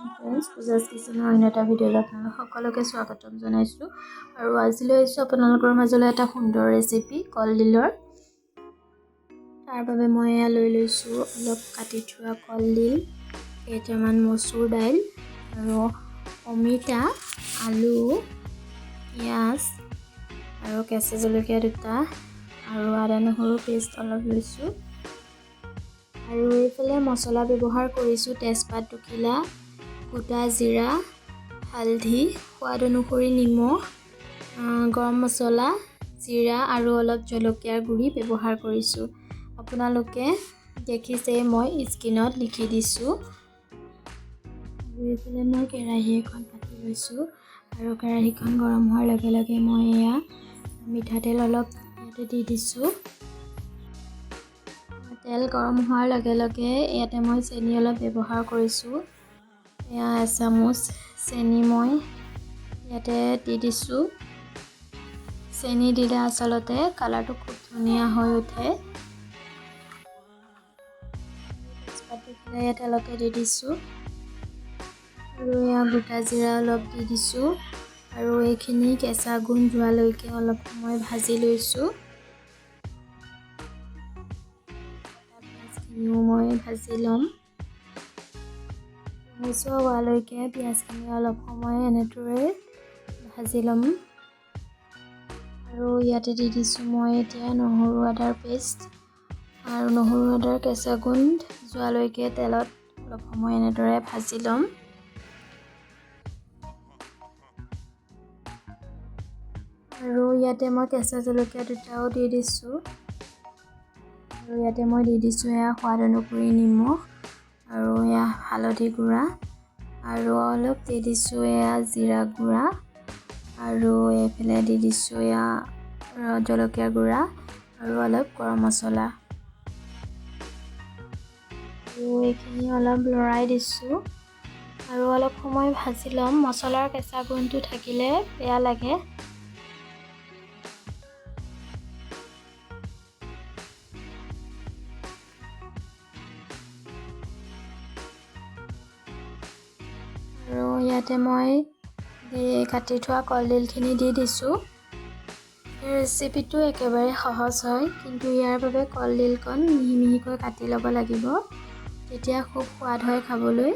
friends पूजा's kitchen এটা ভিডিঅ'লৈ আপোনালোক সকলোকে স্বাগতম জনাইছো আৰু আজি লৈ আহিছো আপোনালোকৰ মাজলৈ এটা সুন্দৰ ৰেচিপি কলডিলৰ তাৰ বাবে মই লৈ লৈছো অলপ কাটি থোৱা কলডিল কেইটামান মসুৰ দাইল আৰু অমিতা আলু পিয়াজ আৰু কেঁচা জলকীয়া দুটা আৰু আদা নহৰু পেষ্ট অলপ লৈছো আৰু এইফালে মছলা ব্যৱহাৰ কৰিছো তেজপাত দুখিলা গোটা জিৰা হালধি সোৱাদ অনুসৰি নিমখ গৰম মছলা জিৰা আৰু অলপ জলকীয়াৰ গুড়ি ব্যৱহাৰ কৰিছো আপোনালোকে দেখিছে মই স্ক্ৰীনত লিখি দিছো আৰু এইফালে মই কেৰাহী এখন পাতি লৈছো আৰু কেৰাহীখন গৰম হোৱাৰ লগে লগে মই এয়া মিঠাতেল অলপ ইয়াতে দি দিছো তেল গৰম হোৱাৰ লগে লগে ইয়াতে মই চেনি অলপ ব্যৱহাৰ কৰিছো এয়া এচামুচ চেনি মই ইয়াতে দি দিছো চেনি দিলে আচলতে কালাৰটো খুব ধুনীয়া হৈ উঠে তেজপাতটো ইয়াতে অলপ দি দিছো আৰু এয়া গোটা জিৰা অলপ দি দিছো আৰু এইখিনি কেঁচা গুণ যোৱালৈকে অলপ সময় ভাজি লৈছো মই ভাজি লম হোৱালৈকে পিঁয়াজখিনি অলপ সময় এনেদৰে ভাজি ল'ম আৰু ইয়াতে দি দিছোঁ মই এতিয়া নহৰু আদাৰ পেষ্ট আৰু নহৰু আদাৰ কেঁচা গোন্ধ যোৱালৈকে তেলত অলপ সময় এনেদৰে ভাজি ল'ম আৰু ইয়াতে মই কেঁচা জলকীয়া দুটাও দি দিছোঁ আৰু ইয়াতে মই দি দিছোঁ এয়া সোৱাদ অনুসৰি নিমখ আৰু এয়া হালধি গুড়া আৰু অলপ দি দিছোঁ এয়া জিৰা গুড়া আৰু এইফালে দি দিছোঁ এয়া জলকীয়া গুড়া আৰু অলপ গৰম মছলা আৰু এইখিনি অলপ লৰাই দিছোঁ আৰু অলপ সময় ভাজি ল'ম মছলাৰ কেঁচা গোন্ধটো থাকিলে বেয়া লাগে আৰু ইয়াতে মই কাটি থোৱা কলডিলখিনি দি দিছোঁ এই ৰেচিপিটো একেবাৰে সহজ হয় কিন্তু ইয়াৰ বাবে কলডিলকণ মিহি মিহিকৈ কাটি ল'ব লাগিব তেতিয়া খুব সোৱাদ হয় খাবলৈ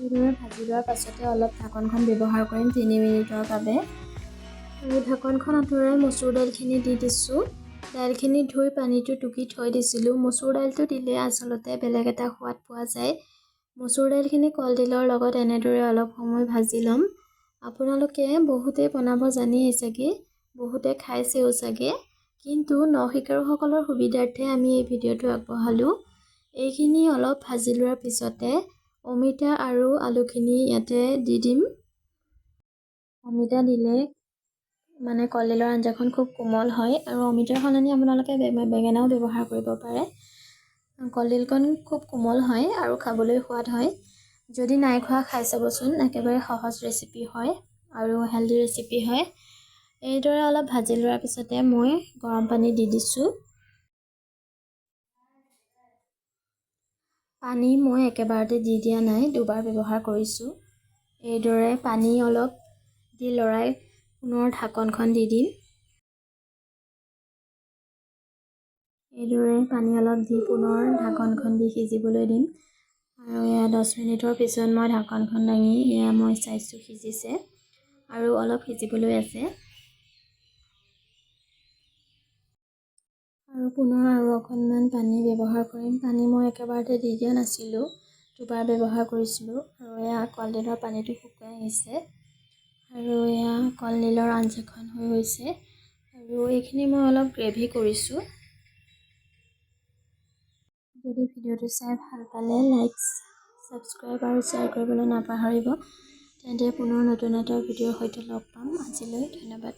এইদৰে ভাজি লোৱাৰ পাছতে অলপ ঢাকনখন ব্যৱহাৰ কৰিম 3 মিনিটৰ বাবে আৰু ঢাকনখন আঁতৰাই মচুৰ দাইলখিনি দি দিছোঁ দাইলখিনি ধুই পানীটো টুকি থৈ দিছিলোঁ মচুৰ দাইলটো দিলে আচলতে বেলেগ এটা সোৱাদ পোৱা যায় মচুৰ দাইলখিনি কলডিলৰ লগত এনেদৰে অলপ সময় ভাজি ল'ম আপোনালোকে বহুতে বনাব জানেই চাগে বহুতে খাইছেও চাগে কিন্তু নশিকাৰুসকলৰ সুবিধাৰ্থে আমি এই ভিডিঅ'টো আগবঢ়ালোঁ এইখিনি অলপ ভাজি লোৱাৰ পিছতে অমিতা আৰু আলুখিনি ইয়াতে দি দিম অমিতা দিলে মানে কলডিলৰ আঞ্জাখন খুব কোমল হয় আৰু অমিতাৰ সলনি আপোনালোকে বেঙেনাও ব্যৱহাৰ কৰিব পাৰে কলডিলকণ খুব কোমল হয় আৰু খাবলৈ সোৱাদ হয় যদি নাই খোৱা খাই চাবচোন একেবাৰে সহজ ৰেচিপি হয় আৰু হেল্ডি ৰেচিপি হয় এইদৰে অলপ ভাজি লোৱাৰ পিছতে মই গৰম পানী দি দিছোঁ পানী মই একেবাৰতে দি দিয়া নাই দুবাৰ ব্যৱহাৰ কৰিছোঁ এইদৰে পানী অলপ দি লৰাই পুনৰ ঢাকনখন দি দিম এইদৰে পানী অলপ দি পুনৰ ঢাকনখন দি সিজিবলৈ দিম আৰু এয়া 10 মিনিটৰ পিছত মই ঢাকনখন দাঙি এয়া মই চাইছোঁ সিজিছে আৰু অলপ সিজিবলৈ আছে আৰু পুনৰ আৰু অকণমান পানী ব্যৱহাৰ কৰিম পানী মই একেবাৰতে দি দিয়া নাছিলোঁ দুবাৰ ব্যৱহাৰ কৰিছিলোঁ আৰু এয়া কলডিলৰ পানীটো শুকাই আহিছে আৰু এয়া কলডিলৰ আঞ্জাখন হৈ গৈছে আৰু এইখিনি মই অলপ গ্ৰেভি কৰিছোঁ যদি ভিডিঅ'টো চাই ভাল পালে লাইক সাবস্ক্ৰাইব আৰু শ্বেয়াৰ কৰিবলৈ নাপাহৰিব তেন্তে পুনৰ নতুন এটা ভিডিঅ'ৰ সৈতে লগ পাম আজিলৈ ধন্যবাদ